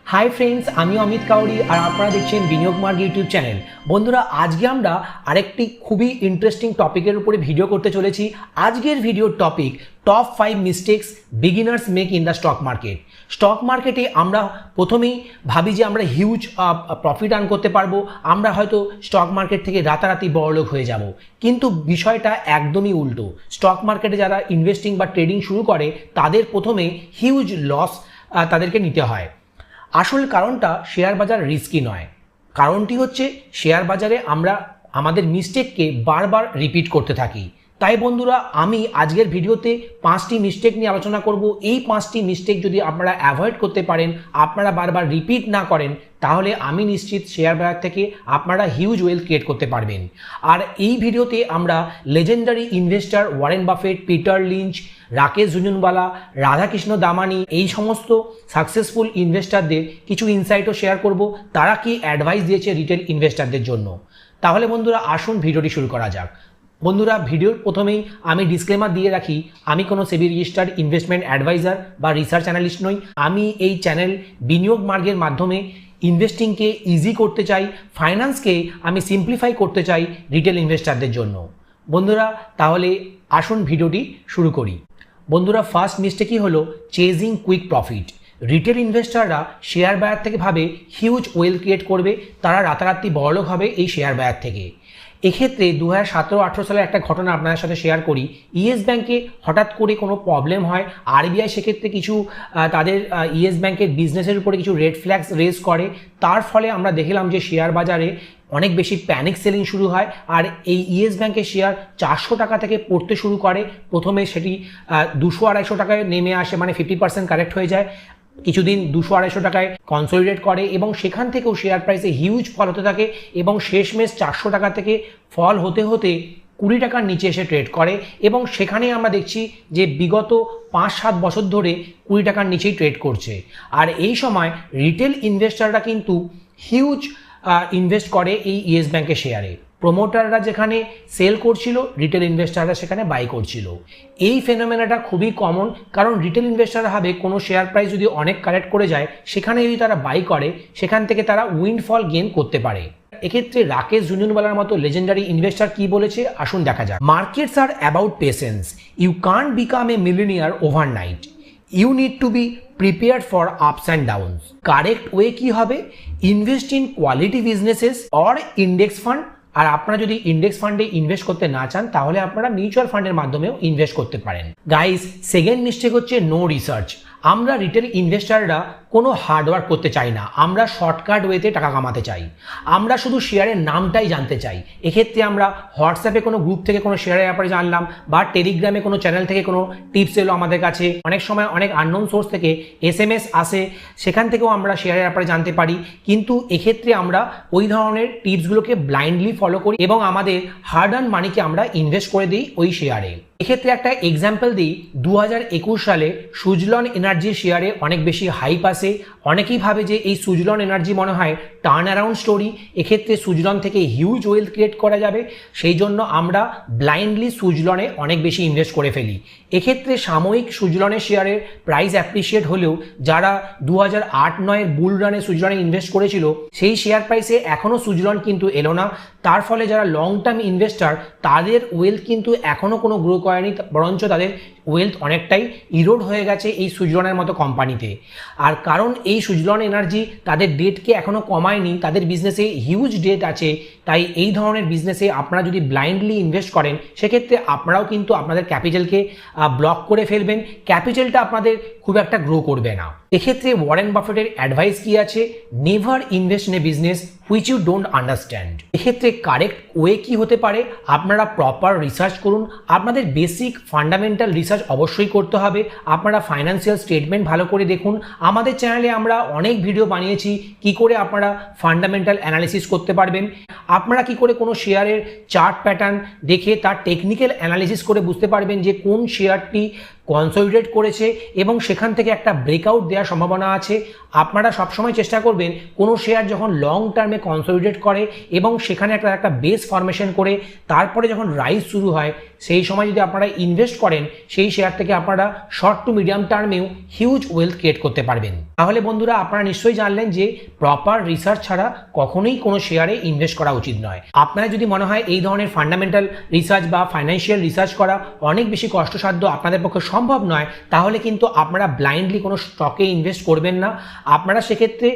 Hi friends, আমি অমিত কাউরি আর আপনারা দেখছেন বিনিয়োগ মার্গ ইউটিউব চ্যানেল। বন্ধুরা, আজকে আমরা আরেকটি খুবই ইন্টারেস্টিং টপিকের উপরে ভিডিও করতে চলেছি। আজকের ভিডিওর topic top 5 mistakes beginners make in the stock market. Stock মার্কেটে আমরা প্রথমেই ভাবি যে আমরা হিউজ প্রফিট আর্ন করতে পারবো, আমরা হয়তো স্টক মার্কেট থেকে রাতারাতি বড়লোক হয়ে যাব, কিন্তু বিষয়টা একদমই উল্টো। স্টক মার্কেটে যারা ইনভেস্টিং বা ট্রেডিং শুরু করে তাদের প্রথমে হিউজ লস তাদেরকে নিতে হয়। আসল কারণটা শেয়ার বাজার রিস্কি নয়, কারণটি হচ্ছে শেয়ার বাজারে আমরা আমাদের মিস্টেককে বারবার রিপিট করতে থাকি। তাই বন্ধুরা, আমি আজকের ভিডিওতে 5টি মিস্টেক নিয়ে আলোচনা করব। এই 5টি মিস্টেক যদি আপনারা অ্যাভয়েড করতে পারেন, আপনারা বারবার রিপিট না করেন, তাহলে আমি নিশ্চিত শেয়ার বাজার থেকে আপনারা হিউজ ওয়েলথ ক্রিয়েট করতে পারবেন। আর এই ভিডিওতে আমরা legendary investor Warren Buffett, Peter Lynch, Rakesh Jhunjhunwala, Radhakrishna Damani, এই সমস্ত সাকসেসফুল ইনভেস্টরদের কিছু ইনসাইটও শেয়ার করব, তারা কি অ্যাডভাইস দিয়েছে রিটেল ইনভেস্টরদের জন্য। তাহলে বন্ধুরা, আসুন ভিডিওটি শুরু করা যাক। বন্ধুরা, ভিডিওর প্রথমেই আমি ডিসক্লেমার দিয়ে রাখি, আমি কোনো সেবি রেজিস্টার্ড ইনভেস্টমেন্ট অ্যাডভাইজার বা রিসার্চ অ্যানালিস্ট নই। আমি এই চ্যানেল বিনিয়োগ মার্গের মাধ্যমে ইনভেস্টিংকে ইজি করতে চাই, ফাইন্যান্সকে আমি সিম্পলিফাই করতে চাই রিটেল ইনভেস্টরদের জন্য। বন্ধুরা, তাহলে আসুন ভিডিওটি শুরু করি। বন্ধুরা, ফার্স্ট মিস্টেকই হলো চেজিং কুইক প্রফিট। রিটেল ইনভেস্টররা শেয়ার বাজার থেকে ভাবে হিউজ ওয়েলথ ক্রিয়েট করবে, তারা রাতারাতি বড়লোক হবে এই শেয়ার বাজার থেকে। এক্ষেত্রে 2017-18 সালের একটা ঘটনা আপনাদের সাথে শেয়ার করি। ইয়েস ব্যাংকে হঠাৎ করে কোনো প্রবলেম হয়, আরবিআই সেক্ষেত্রে কিছু তাদের ইয়েস ব্যাংকের বিজনেসের উপরে কিছু রেড ফ্ল্যাগস রেজ করে। তার ফলে আমরা দেখলাম যে শেয়ার বাজারে অনেক বেশি প্যানিক সেলিং শুরু হয়, আর এই ইয়েস ব্যাংকের শেয়ার 400 টাকা থেকে পড়তে শুরু করে। প্রথমে সেটি 200-250 টাকায় নেমে আসে, মানে 50% কারেক্ট হয়ে যায়। কিছুদিন 200-250 টাকায় কনসলিডেট করে এবং সেখান থেকেও শেয়ার প্রাইসে হিউজ ফল হতে থাকে এবং শেষমেশ 400 টাকা থেকে ফল হতে হতে 20 টাকার নিচে এসে ট্রেড করে এবং সেখানে আমরা দেখছি যে বিগত 5-7 বছর ধরে 20 টাকার নিচেই ট্রেড করছে। আর এই সময় রিটেল ইনভেস্টররা কিন্তু হিউজ ইনভেস্ট করে এই ইয়েস ব্যাংকের শেয়ারে। প্রোমোটাররা যেখানে সেল করছিল, রিটেল ইনভেস্টাররা সেখানে বাই করছিল। এই ফেনোমেনাটা খুবই কমন, কারণ রিটেল ইনভেস্টাররা ভাবে কোনো শেয়ার প্রাইস যদি অনেক কারেক্ট করে যায়, সেখানে যদি তারা বাই করে, সেখান থেকে তারা উইন্ডফল গেইন করতে পারে। এক্ষেত্রে রাকেশ ঝুনঝুনওয়ালার মতো লেজেন্ডারি ইনভেস্টর কি বলেছে, আসুন দেখা যাক। Markets are about patience, you can't become a millionaire overnight, you need to be prepared for ups and downs. Correct way কি হবে, invest in quality businesses or index fund. আর আপনারা যদি ইন্ডেক্স ফান্ডে ইনভেস্ট করতে না চান, তাহলে আপনারা মিউচুয়াল ফান্ডের মাধ্যমেও ইনভেস্ট করতে পারেন। গাইস, সেকেন্ড মিস্টেক হচ্ছে নো রিসার্চ। আমরা রিটেল ইনভেস্টাররা কোনো হার্ডওয়ার্ক করতে চাই না, আমরা শর্টকাট ওয়েতে টাকা কামাতে চাই। আমরা শুধু শেয়ারের নামটাই জানতে চাই। এক্ষেত্রে আমরা হোয়াটসঅ্যাপে কোনো গ্রুপ থেকে কোনো শেয়ারের ব্যাপারে জানলাম, বা টেলিগ্রামে কোনো চ্যানেল থেকে কোনো টিপস এলো আমাদের কাছে। অনেক সময় অনেক আননোন সোর্স থেকে SMS আসে, সেখান থেকেও আমরা শেয়ারের ব্যাপারে জানতে পারি। কিন্তু এক্ষেত্রে আমরা ওই ধরনের টিপসগুলোকে ব্লাইন্ডলি ফলো করি এবং আমাদের হার্ড আর্ন মানিকে আমরা ইনভেস্ট করে দিই ওই শেয়ারে। এক্ষেত্রে একটা এক্সাম্পল দিই, 2021 সালে সুজলন এনার্জির শেয়ারে অনেক বেশি হাইপ আসে। অনেকেই ভাবে যে এই সুজলন এনার্জি মনে হয় টার্ন অ্যারাউন্ড স্টোরি, এক্ষেত্রে সুজলন থেকে হিউজ ওয়েলথ ক্রিয়েট করা যাবে, সেই জন্য আমরা ব্লাইন্ডলি সুজলনে অনেক বেশি ইনভেস্ট করে ফেলি। এক্ষেত্রে সাময়িক সুজলনের শেয়ারের প্রাইস অ্যাপ্রিসিয়েট হলেও যারা 2008-9 বুল রানে সুজলনে ইনভেস্ট করেছিল, সেই শেয়ার প্রাইসে এখনও সুজলন কিন্তু এলো না। তার ফলে যারা লং টার্ম ইনভেস্টার, তাদের ওয়েলথ কিন্তু এখনও কোনো গ্রো করেনি, বরঞ্চ তাদের ওয়েলথ অনেকটাই ইরোড হয়ে গেছে এই সুজলনের মতো কোম্পানিতে। আর কারণ এই সুজলন এনার্জি তাদের ডেটকে এখনও কমায়নি, তাদের বিজনেসে হিউজ ডেট আছে। তাই এই ধরনের বিজনেসে আপনারা যদি ব্লাইন্ডলি ইনভেস্ট করেন, সেক্ষেত্রে আপনারাও কিন্তু আপনাদের ক্যাপিটালকে ব্লক করে ফেলবেন, ক্যাপিটালটা আপনাদের খুব একটা গ্রো করবে না। এক্ষেত্রে ওয়ারেন বাফেটের অ্যাডভাইস কি আছে, never invest in a business which you don't understand. এক্ষেত্রে কারেক্ট ওয়ে কি হতে পারে, আপনারা প্রপার রিসার্চ করুন। আপনাদের বেসিক ফান্ডামেন্টাল রিসার্চ অবশ্যই করতে হবে। আপনারা ফাইন্যান্সিয়াল স্টেটমেন্ট ভালো করে দেখুন। আমাদের চ্যানেলে আমরা অনেক ভিডিও বানিয়েছি কি করে আপনারা ফান্ডামেন্টাল অ্যানালিসিস করতে পারবেন, আপনারা কি করে কোনো শেয়ারের চার্ট প্যাটার্ন দেখে তার টেকনিক্যাল অ্যানালিসিস করে বুঝতে পারবেন যে কোন শেয়ারটি কনসলিডেট করেছে এবং সেখান থেকে একটা ব্রেকআউট দেওয়ার সম্ভাবনা আছে। আপনারা সবসময় চেষ্টা করবেন কোনো শেয়ার যখন লং টার্মে কনসলিডেট করে এবং সেখানে একটা বেস ফরমেশন করে তারপরে যখন রাইজ শুরু হয়, সেই সময় যদি আপনারা ইনভেস্ট করেন সেই শেয়ার থেকে আপনারা শর্ট টু মিডিয়াম টার্মেও হিউজ ওয়েলথ ক্রিয়েট করতে পারবেন। তাহলে বন্ধুরা আপনারা নিশ্চয়ই জানলেন যে প্রপার রিসার্চ ছাড়া কখনোই কোনো শেয়ারে ইনভেস্ট করা উচিত নয়। আপনার যদি মনে হয় এই ধরনের ফান্ডামেন্টাল রিসার্চ বা ফাইন্যান্সিয়াল রিসার্চ করা অনেক বেশি কষ্টসাধ্য, আপনাদের পক্ষে সম্ভব নয়, তাহলে কিন্তু আপনারা ব্লাইন্ডলি কোনো স্টকে ইনভেস্ট করবেন না। আপনারা সেক্ষেত্রে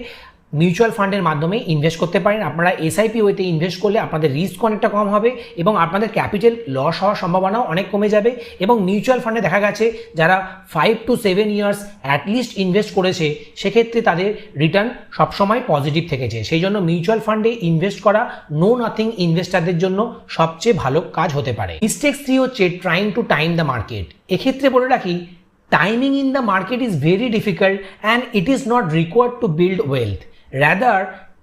মিউচুয়াল ফান্ডের মাধ্যমে ইনভেস্ট করতে পারেন। আপনারা এসআইপি ওয়েতে ইনভেস্ট করলে আপনাদের রিস্ক অনেকটা কম হবে এবং আপনাদের ক্যাপিটাল লস হওয়ার সম্ভাবনাও অনেক কমে যাবে। এবং মিউচুয়াল ফান্ডে দেখা গেছে যারা 5 to 7 ইয়ার্স অ্যাটলিস্ট ইনভেস্ট করেছে সেক্ষেত্রে তাদের রিটার্ন সবসময় পজিটিভ থেকেছে। সেই জন্য মিউচুয়াল ফান্ডে ইনভেস্ট করা নো নাথিং ইনভেস্টারদের জন্য সবচেয়ে ভালো কাজ হতে পারে। মিস্টেক 3 হচ্ছে trying to time the market. এক্ষেত্রে বলে রাখি, timing in the market is very difficult and it is not required to build wealth. Rather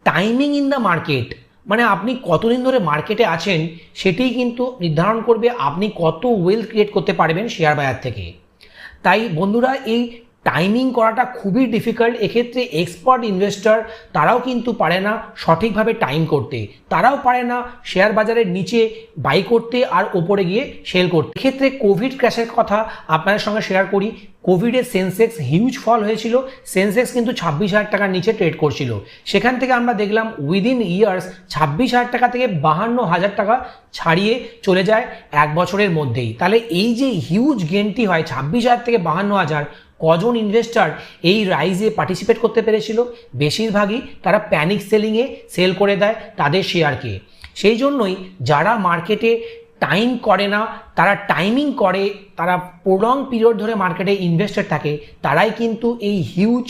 timing in the market মানে আপনি কতদিন ধরে মার্কেটে আছেন সেটাই কিন্তু নির্ধারণ করবে আপনি কত ওয়েলথ ক্রিয়েট করতে পারবেন শেয়ার বাজার থেকে। তাই বন্ধুরা এই টাইমিং করাটা খুবই ডিফিকাল্ট। এক্ষেত্রে এক্সপার্ট ইনভেস্টর তারাও কিন্তু পারে না সঠিকভাবে টাইম করতে, তারাও পারে না শেয়ার বাজারের নিচে বাই করতে আর ওপরে গিয়ে সেল করতে। এক্ষেত্রে কোভিড ক্র্যাশের কথা আপনাদের সঙ্গে শেয়ার করি। কোভিডের সেন্সেক্স হিউজ ফল হয়েছিল, সেন্সেক্স কিন্তু 26,000 টাকার নিচে ট্রেড করছিল। সেখান থেকে আমরা দেখলাম উইদিন ইয়ার্স 26,000 টাকা থেকে 52,000 টাকা ছাড়িয়ে চলে যায় এক বছরের মধ্যেই। তাহলে এই যে হিউজ গেনটি হয় 26,000 থেকে 52,000, কজন ইনভেস্টার এই রাইজে পার্টিসিপেট করতে পেরেছিল? বেশিরভাগই তারা প্যানিক সেলিংয়ে সেল করে দেয় তাদের শেয়ারকে। সেই জন্যই যারা মার্কেটে টাইম করে না, তারা টাইমিং করে, তারা প্রলং পিরিয়ড ধরে মার্কেটে ইনভেস্টেড থাকে, তারাই কিন্তু এই হিউজ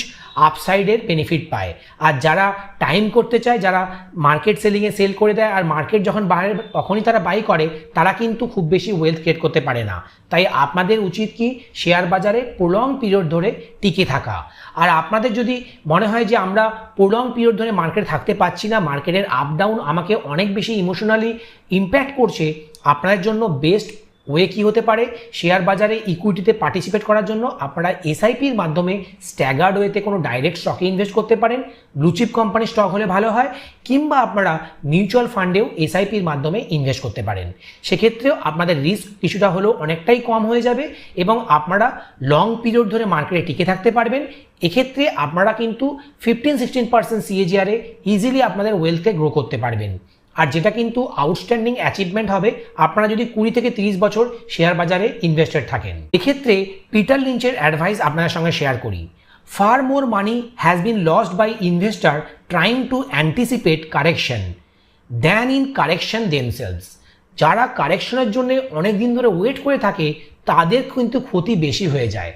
আপসাইডের বেনিফিট পায়। আর যারা টাইম করতে চায়, যারা মার্কেট সেলিংয়ে সেল করে দেয় আর মার্কেট যখন বাড়ে তখনই তারা বাই করে, তারা কিন্তু খুব বেশি ওয়েলথ ক্রিয়েট করতে পারে না। তাই আপনাদের উচিত কি শেয়ার বাজারে প্রলং পিরিয়ড ধরে টিকে থাকা। আর আপনাদের যদি মনে হয় যে আমরা প্রলং পিরিয়ড ধরে মার্কেটে থাকতে পারছি না, মার্কেটের আপ ডাউন আমাকে অনেক বেশি ইমোশনালি ইম্প্যাক্ট করছে, আপনাদের জন্য বেস্ট ওয়ে কী হতে পারে? শেয়ার বাজারে ইকুইটিতে পার্টিসিপেট করার জন্য আপনারা এসআইপির মাধ্যমে স্ট্যাগার্ড ওয়েতে কোনো ডাইরেক্ট স্টকে ইনভেস্ট করতে পারেন, ব্লুচিপ কোম্পানির স্টক হলে ভালো হয়, কিংবা আপনারা মিউচুয়াল ফান্ডেও এসআইপির মাধ্যমে ইনভেস্ট করতে পারেন। সেক্ষেত্রেও আপনাদের রিস্ক কিছুটা হলেও অনেকটাই কম হয়ে যাবে এবং আপনারা লং পিরিয়ড ধরে মার্কেটে টিকে থাকতে পারবেন। এক্ষেত্রে আপনারা কিন্তু 15-16% সিএজিআরে ইজিলি আপনাদের ওয়েলথকে গ্রো করতে পারবেন। আর যেটা কিন্তু আউটস্ট্যান্ডিং অ্যাচিভমেন্ট হবে আপনারা যদি 20 থেকে 30 বছর শেয়ার বাজারে ইনভেস্টেড থাকেন। এক্ষেত্রে পিটার লিঞ্চের অ্যাডভাইস আপনাদের সঙ্গে শেয়ার করি। Far more money has been lost by investor trying to anticipate correction than in correction themselves. যারা কারেকশনের জন্য অনেক দিন ধরে ওয়েট করে থাকে তাদের কিন্তু ক্ষতি বেশি হয়ে যায়।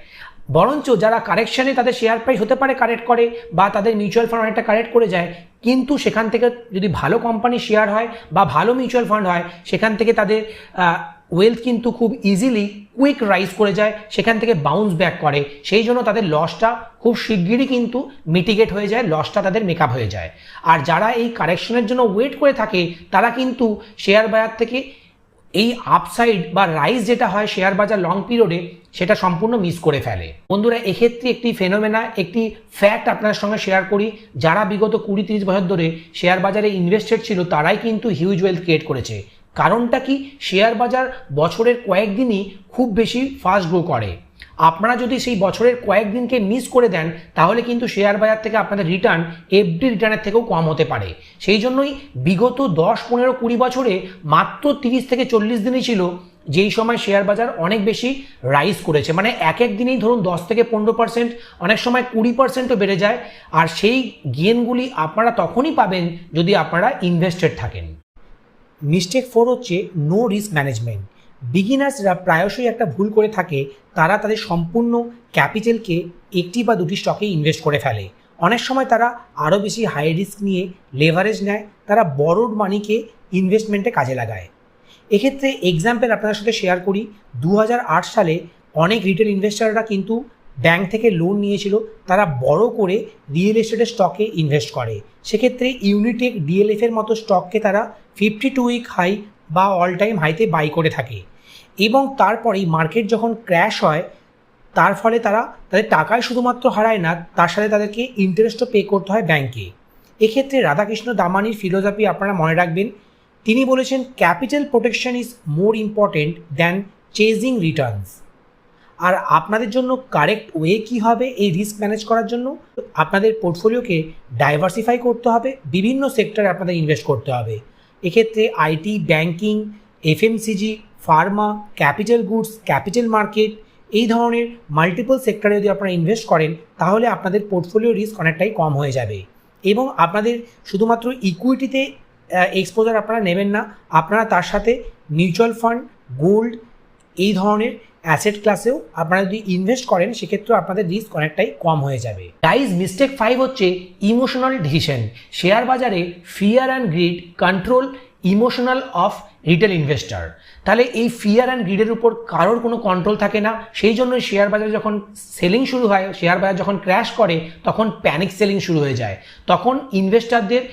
বরঞ্চ যারা কারেকশানে তাদের শেয়ার প্রাইস হতে পারে কারেক্ট করে বা তাদের মিউচুয়াল ফান্ড অনেকটা কারেক্ট করে যায়, কিন্তু সেখান থেকে যদি ভালো কোম্পানির শেয়ার হয় বা ভালো মিউচুয়াল ফান্ড হয় সেখান থেকে তাদের ওয়েলথ কিন্তু খুব ইজিলি কুইক রাইজ করে যায়, সেখান থেকে বাউন্স ব্যাক করে। সেই জন্য তাদের লসটা খুব শিগগিরই কিন্তু মিটিগেট হয়ে যায়, লসটা তাদের মেকআপ হয়ে যায়। আর যারা এই কারেকশনের জন্য ওয়েট করে থাকে তারা কিন্তু শেয়ার বাজার থেকে এই আপসাইড বা রাইজ যেটা হয় শেয়ার বাজার লং পিরিয়ডে সেটা সম্পূর্ণ মিস করে ফেলে। বন্ধুরা এক্ষেত্রে একটি ফেনোমেনা, একটি ফ্যাক্ট আপনার সঙ্গে শেয়ার করি। যারা বিগত 20-30 বছর ধরে শেয়ার বাজারে ইনভেস্টেড ছিল তারাই কিন্তু হিউজ ওয়েলথ ক্রিয়েট করেছে। কারণটা কি? শেয়ার বাজার বছরের কয়েকদিনই খুব বেশি ফাস্ট গ্রো করে। আপনারা যদি সেই বছরের কয়েকদিনকে মিস করে দেন তাহলে কিন্তু শেয়ার বাজার থেকে আপনাদের রিটার্ন এফডি রিটার্নের থেকেও কম হতে পারে। সেই জন্যই বিগত 10-15-20 বছরে মাত্র 30 থেকে 40 দিনই ছিল যেই সময় শেয়ার বাজার অনেক বেশি রাইজ করেছে। মানে এক দিনেই ধরুন 10 থেকে 15%, অনেক সময় 20%ও বেড়ে যায়। আর সেই গেনগুলি আপনারা তখনই পাবেন যদি আপনারা ইনভেস্টেড থাকেন। মিস্টেক 4 হচ্ছে নো রিস্ক ম্যানেজমেন্ট। বিগিনার্সরা প্রায়শই একটা ভুল করে থাকে, তারা তাদের সম্পূর্ণ ক্যাপিটালকে একটি বা দুটি স্টকে ইনভেস্ট করে ফেলে। অনেক সময় তারা আরও বেশি হাই রিস্ক নিয়ে লেভারেজ নেয়, তারা বড়োড মানিকে ইনভেস্টমেন্টে কাজে লাগায়। এক্ষেত্রে এক্সাম্পল আপনাদের সাথে শেয়ার করি। 2008 সালে অনেক রিটেল ইনভেস্টাররা কিন্তু ব্যাংক থেকে লোন নিয়েছিল, তারা বড় করে রিয়েল এস্টেটের স্টকে ইনভেস্ট করে। সেক্ষেত্রে ইউনিটেক, ডিএলএফের মতো স্টককে তারা 52 উইক হাই বা অল টাইম হাইতে বাই করে থাকে এবং তারপরেই মার্কেট যখন ক্র্যাশ হয় তার ফলে তারা তাদের টাকায় শুধুমাত্র হারায় না, তার সাথে তাদেরকে ইন্টারেস্টও পে করতে হয় ব্যাংকে। এক্ষেত্রে রাধাকৃষ্ণ দামানির ফিলোসফি আপনারা মনে রাখবেন, তিনি বলেছেন capital protection is more important than chasing returns. আর আপনাদের জন্য কারেক্ট ওয়ে কী হবে এই রিস্ক ম্যানেজ করার জন্য? আপনাদের পোর্টফোলিওকে ডাইভার্সিফাই করতে হবে, বিভিন্ন সেক্টরে আপনাদের ইনভেস্ট করতে হবে। এক্ষেত্রে IT, banking, FMCG, Pharma, capital goods, capital market, এই ধরনের মাল্টিপল সেক্টরে যদি আপনারা ইনভেস্ট করেন তাহলে আপনাদের পোর্টফোলিও রিস্ক অনেকটাই কম হয়ে যাবে। এবং আপনাদের শুধুমাত্র ইকুইটিতে এক্সপোজার আপনারা নেবেন না, আপনারা তার সাথে মিউচুয়াল ফান্ড, গোল্ড, এই ধরনের অ্যাসেট ক্লাসেও আপনারা যদি ইনভেস্ট করেন সেক্ষেত্রেও আপনাদের রিস্ক অনেকটাই কম হয়ে যাবে। গাইজ, মিস্টেক 5 হচ্ছে ইমোশনাল ডিসিশন। শেয়ার বাজারে fear and greed control emotional of retail investor. তাহলে এই ফিয়ার অ্যান্ড গ্রিডের উপর কারোর কোনো কন্ট্রোল থাকে না, সেই জন্য শেয়ার বাজারে যখন সেলিং শুরু হয়, শেয়ার বাজার যখন ক্র্যাশ করে তখন প্যানিক সেলিং শুরু হয়ে যায়। তখন ইনভেস্টারদের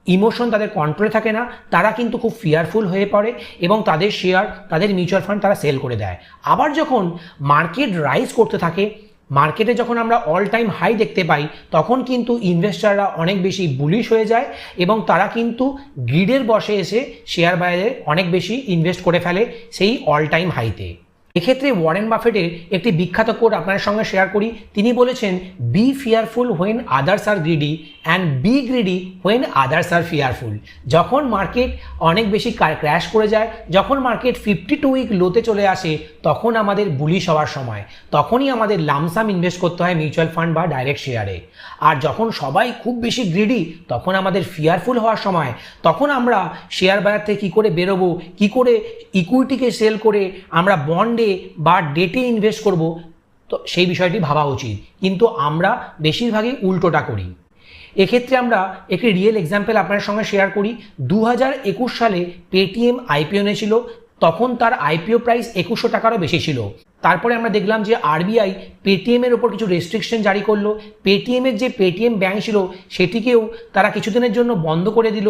ইমোশন তাদের কন্ট্রোলে থাকে না, তারা কিন্তু খুব ফিয়ারফুল হয়ে পড়ে এবং তাদের শেয়ার, তাদের মিউচুয়াল ফান্ড তারা সেল করে দেয়। আবার যখন মার্কেট রাইজ করতে থাকে, মার্কেটে যখন আমরা অল টাইম হাই দেখতে পাই, তখন কিন্তু ইনভেস্টাররা অনেক বেশি বুলিশ হয়ে যায় এবং তারা কিন্তু গ্রিডের বসে এসে শেয়ার বাজারে অনেক বেশি ইনভেস্ট করে ফেলে সেই অল টাইম হাইতে। এক্ষেত্রে ওয়ারেন বাফেটের একটি বিখ্যাত কোট আপনার সঙ্গে শেয়ার করি। তিনি বলেছেন, be fearful when others are greedy and be greedy when others are fearful. যখন মার্কেট অনেক বেশি ক্র্যাশ করে যায়, যখন মার্কেট 52 উইক লোতে চলে আসে, তখন আমাদের বুলিশ হওয়ার সময়, তখনই আমাদের লামসাম ইনভেস্ট করতে হয় মিউচুয়াল ফান্ড বা ডাইরেক্ট শেয়ারে। আর যখন সবাই খুব বেশি গ্রিডি, তখন আমাদের ফিয়ারফুল হওয়ার সময়, তখন আমরা শেয়ার বাজার থেকে কী করে বেরোবো, কী করে ইকুইটিকে সেল করে আমরা বন্ডে বা ডেটে ইনভেস্ট করব, তো সেই বিষয়টি ভাবা উচিত। কিন্তু আমরা বেশিরভাগই উল্টোটা করি। এক্ষেত্রে আমরা একটি রিয়েল এক্সাম্পল আপনার সঙ্গে শেয়ার করি। 2021 সালে পেটিএম আইপিও নিয়েছিল, তখন তার আইপিও প্রাইস 2100 টাকারও বেশি ছিল। তারপরে আমরা দেখলাম যে আরবিআই পেটিএমের ওপর কিছু রেস্ট্রিকশন জারি করলো। পেটিএমের যে পেটিএম ব্যাংক ছিল সেটিকেও তারা কিছুদিনের জন্য বন্ধ করে দিল।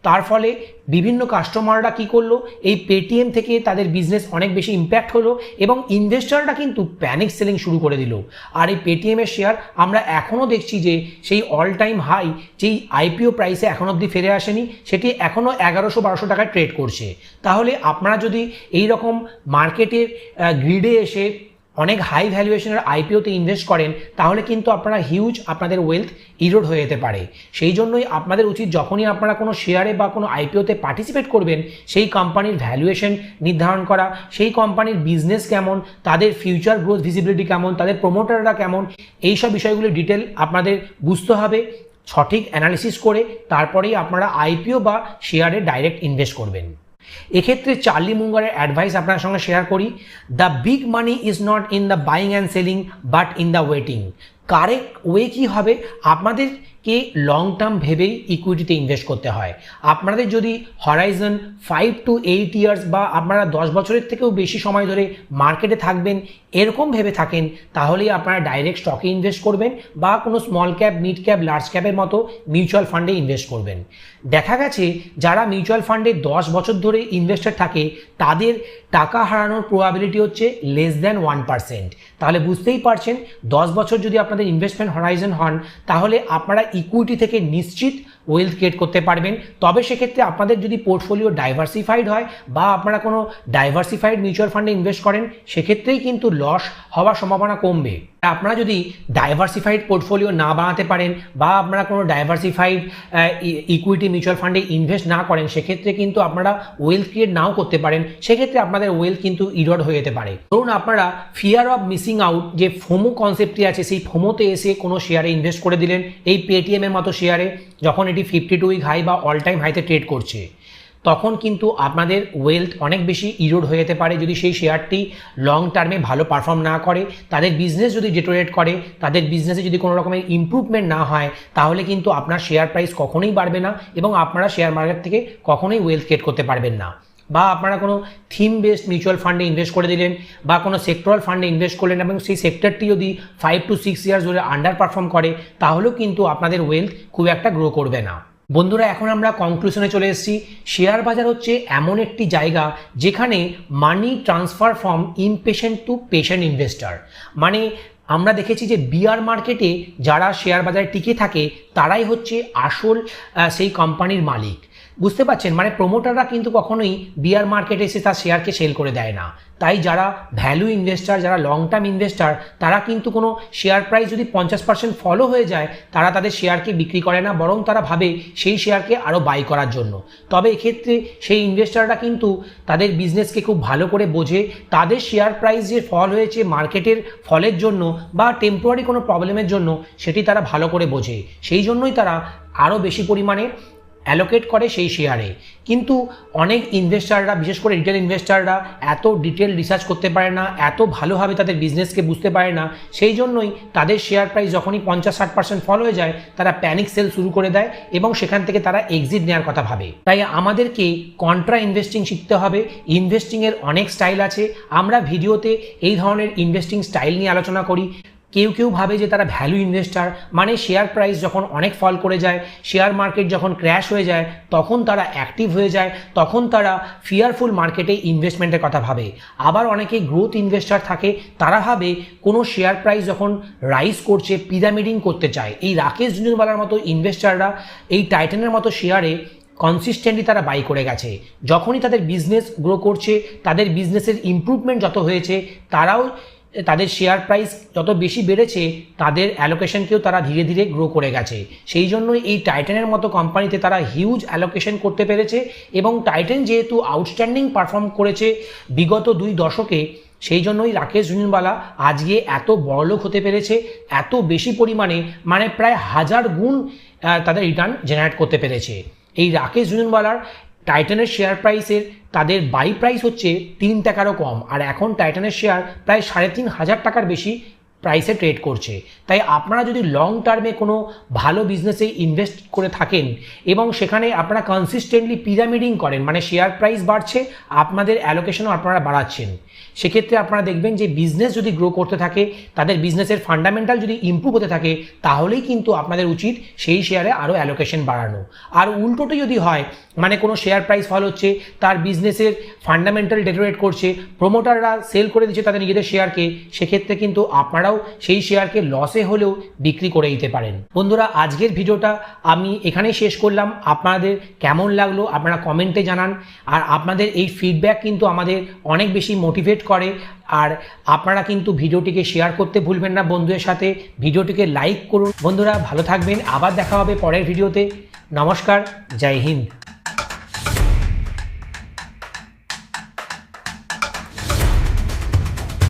তার ফলে বিভিন্ন কাস্টমাররা কী করলো, এই পেটিএম থেকে তাদের বিজনেস অনেক বেশি ইম্প্যাক্ট হলো এবং ইনভেস্টররা কিন্তু প্যানিক সেলিং শুরু করে দিল। আর এই পেটিএমের শেয়ার আমরা এখনও দেখছি যে সেই অল টাইম হাই, যেই আইপিও প্রাইসে এখন অবধি ফিরে আসেনি, সেটি এখনও 1100-1200 টাকায় ট্রেড করছে। তাহলে আপনারা যদি এই রকম মার্কেটের গ্রিডে এসে অনেক হাই ভ্যালুয়েশনের আইপিওতে ইনভেস্ট করেন, তাহলে কিন্তু আপনারা হিউজ আপনাদের ওয়েলথ ইরোড হয়ে যেতে পারে। সেই জন্যই আপনাদের উচিত যখনই আপনারা কোনো শেয়ারে বা কোনো আইপিওতে পার্টিসিপেট করবেন, সেই কোম্পানির ভ্যালুয়েশন নির্ধারণ করা, সেই কোম্পানির বিজনেস কেমন, তাদের ফিউচার গ্রোথ ভিজিবিলিটি কেমন, তাদের প্রমোটাররা কেমন, এই সব বিষয়গুলি ডিটেল আপনাদের বুঝতে হবে। সঠিক অ্যানালিসিস করে তারপরেই আপনারা আইপিও বা শেয়ারে ডাইরেক্ট ইনভেস্ট করবেন। এক্ষেত্রে চার্লি মুঙ্গারের অ্যাডভাইস আপনার সঙ্গে শেয়ার করি। The big money is not in the buying and selling but in the waiting. Correct way কী হবে, আপনাদেরকে লং টার্ম ভেবেই ইকুইটিতে ইনভেস্ট করতে হয়। আপনাদের যদি হরাইজন 5 to 8 ইয়ার্স বা আপনারা 10 বছরের থেকেও বেশি সময় ধরে মার্কেটে থাকবেন এরকম ভেবে থাকেন, তাহলেই আপনারা ডাইরেক্ট স্টকে ইনভেস্ট করবেন বা কোনো small cap, mid cap, large ক্যাপের মতো মিউচুয়াল ফান্ডে ইনভেস্ট করবেন। দেখা গেছে যারা মিউচুয়াল ফান্ডে 10 বছর ধরে ইনভেস্টার থাকে, তাদের টাকা হারানোর প্রবাবিলিটি হচ্ছে লেস দ্যান 1%। তাহলে বুঝতেই পারছেন, 10 বছর যদি আপনাদের ইনভেস্টমেন্ট হরাইজন হন, তাহলে আপনারা ইকুইটি থেকে নিশ্চিত ওয়েলথ ক্রিয়েট করতে পারবেন। তবে সেক্ষেত্রে আপনাদের যদি পোর্টফোলিও ডাইভার্সিফাইড হয় বা আপনারা কোনো ডাইভার্সিফাইড মিউচুয়াল ফান্ডে ইনভেস্ট করেন, সেক্ষেত্রেই কিন্তু লস হওয়ার সম্ভাবনা কমবে। আপনারা যদি ডাইভার্সিফাইড পোর্টফোলিও না বানাতে পারেন বা আপনারা কোনো ডাইভার্সিফাইড ইকুইটি মিউচুয়াল ফান্ডে ইনভেস্ট না করেন, সেক্ষেত্রে কিন্তু আপনারা ওয়েলথ ক্রিয়েট নাও করতে পারেন। সেক্ষেত্রে আপনাদের ওয়েলথ কিন্তু ইরোড হয়ে যেতে পারে। ধরুন আপনারা ফিয়ার অফ মিসিং আউট, যে ফোমো কনসেপ্টটি আছে, সেই ফোমোতে এসে কোনো শেয়ারে ইনভেস্ট করে দিলেন, এই পেটিএমের মতো শেয়ারে, যখন এটি 52 উইক হাই বা অল টাইম হাইতে ট্রেড করছে, তখন কিন্তু আপনাদের ওয়েলথ অনেক বেশি ইরোড হয়ে যেতে পারে যদি সেই শেয়ারটি লং টার্মে ভালো পারফর্ম না করে, তাদের বিজনেস যদি ডিটোরেট করে, তাদের বিজনেসে যদি কোনো রকমের ইমপ্রুভমেন্ট না হয়, তাহলে কিন্তু আপনার শেয়ার প্রাইস কখনোই বাড়বে না এবং আপনারা শেয়ার মার্কেট থেকে কখনোই ওয়েলথ ক্রিয়েট করতে পারবেন না। বা আপনারা কোনো থিম বেসড মিউচুয়াল ফান্ডে ইনভেস্ট করে দিলেন বা কোনো সেক্টরাল ফান্ডে ইনভেস্ট করলেন এবং সেই সেক্টরটি যদি 5 to 6 ইয়ার্স ধরে আন্ডার পারফর্ম করে, তাহলেও কিন্তু আপনাদের ওয়েলথ খুব একটা গ্রো করবে না। বন্ধুরা, এখন আমরা কনক্লুশনে চলে এসেছি। শেয়ার বাজার হচ্ছে এমন একটি জায়গা যেখানে money transfer from impatient to patient investor. মানে আমরা দেখেছি যে বিয়ার মার্কেটে যারা শেয়ার বাজারে টিকে থাকে তারাই হচ্ছে আসল সেই কোম্পানির মালিক। বুঝতে পারছেন, মানে প্রমোটাররা কিন্তু কখনোই বিয়ার মার্কেটে এসে তার শেয়ারকে সেল করে দেয় না। তাই যারা ভ্যালু ইনভেস্টার, যারা লং টার্ম ইনভেস্টার, তারা কিন্তু কোনো শেয়ার প্রাইস যদি 50% ফলো হয়ে যায় তারা তাদের শেয়ারকে বিক্রি করে না, বরং তারা ভাবে সেই শেয়ারকে আরও বাই করার জন্য। তবে এক্ষেত্রে সেই ইনভেস্টাররা কিন্তু তাদের বিজনেসকে খুব ভালো করে বোঝে, তাদের শেয়ার প্রাইস যে ফল হয়েছে মার্কেটের ফলের জন্য বা টেম্পোরারি কোনো প্রবলেমের জন্য সেটি তারা ভালো করে বোঝে, সেই জন্যই তারা আরও বেশি পরিমাণে অ্যালোকেট করে সেই শেয়ারে। কিন্তু অনেক ইনভেস্টাররা, বিশেষ করে রিটেল ইনভেস্টাররা এত ডিটেল রিসার্চ করতে পারে না, এত ভালোভাবে তাদের বিজনেসকে বুঝতে পারে না, সেই জন্যই তাদের শেয়ার প্রাইস যখনই 50-60% ফল হয়ে যায় তারা প্যানিক সেল শুরু করে দেয় এবং সেখান থেকে তারা এক্সিট নেওয়ার কথা ভাবে। তাই আমাদেরকে কন্ট্রা ইনভেস্টিং শিখতে হবে। ইনভেস্টিংয়ের অনেক স্টাইল আছে, আমরা ভিডিওতে এই ধরনের ইনভেস্টিং স্টাইল নিয়ে আলোচনা করি। কেউ ভাবে যে তারা ভ্যালু ইনভেস্টার, মানে শেয়ার প্রাইস যখন অনেক ফল করে যায়, শেয়ার মার্কেট যখন ক্র্যাশ হয়ে যায় তখন তারা অ্যাক্টিভ হয়ে যায়, তখন তারা ফিয়ারফুল মার্কেটে ইনভেস্টমেন্টের কথা ভাবে। আবার অনেকে গ্রোথ ইনভেস্টার থাকে, তারা ভাবে কোনো শেয়ার প্রাইস যখন রাইজ করছে পিরামিডিং করতে চায়। এই রাকেশ ঝুনঝুনওয়ালার মতো ইনভেস্টাররা এই টাইটানের মতো শেয়ারে কনসিস্টেন্টলি তারা বাই করে গেছে। যখনই তাদের বিজনেস গ্রো করছে, তাদের বিজনেসের ইমপ্রুভমেন্ট যত হয়েছে, তারাও তাদের শেয়ার প্রাইস যত বেশি বেড়েছে তাদের অ্যালোকেশনকেও তারা ধীরে ধীরে গ্রো করে গেছে। সেই জন্যই এই টাইটানের মতো কোম্পানিতে তারা হিউজ অ্যালোকেশন করতে পেরেছে এবং টাইটান যেহেতু আউটস্ট্যান্ডিং পারফর্ম করেছে বিগত 2 দশকে, সেই জন্যই রাকেশ ঝুনঝুনওয়ালা আজকে এত বড়লোক হতে পেরেছে, এত বেশি পরিমাণে, মানে প্রায় 1000 গুণ তাদের রিটার্ন জেনারেট করতে পেরেছে। এই রাকেশ ঝুনঝুনওয়ালার টাইটানের শেয়ার প্রাইসের তাদের বাই প্রাইস হচ্ছে 3 টাকারও কম, আর এখন টাইটানের শেয়ার প্রায় 3500 টাকার বেশি প্রাইসে ট্রেড করছে। তাই আপনারা যদি লং টার্মে কোনো ভালো বিজনেসে ইনভেস্ট করে থাকেন এবং সেখানে আপনারা কনসিস্টেন্টলি পিরামিডিং করেন, মানে শেয়ার প্রাইস বাড়ছে, আপনাদের অ্যালোকেশনও আপনারা বাড়াচ্ছেন, সেক্ষেত্রে আপনারা দেখবেন যে বিজনেস যদি গ্রো করতে থাকে, তাদের বিজনেসের ফান্ডামেন্টাল যদি ইমপ্রুভ হতে থাকে, তাহলেই কিন্তু আপনাদের উচিত সেই শেয়ারে আরও অ্যালোকেশন বাড়ানো। আর উল্টোটি যদি হয়, মানে কোনো শেয়ার প্রাইস ফল হচ্ছে, তার বিজনেসের ফান্ডামেন্টাল ডেটোরেট করছে, প্রোমোটাররা সেল করে দিচ্ছে তাদের নিজেদের শেয়ারকে, সেক্ষেত্রে কিন্তু আপনারাও সেই শেয়ারকে লসে হলেও বিক্রি করে দিতে পারেন। বন্ধুরা, আজকের ভিডিওটা আমি এখানেই শেষ করলাম। আপনাদের কেমন লাগলো আপনারা কমেন্টে জানান, আর আপনাদের এই ফিডব্যাক কিন্তু আমাদের অনেক বেশি মোটিভেট করে। আর আপনারা কিন্তু ভিডিওটিকে শেয়ার করতে ভুলবেন না বন্ধুদের সাথে, ভিডিওটিকে লাইক করুন। বন্ধুরা ভালো থাকবেন, আবার দেখা হবে পরের ভিডিওতে। নমস্কার, জয় হিন্দ।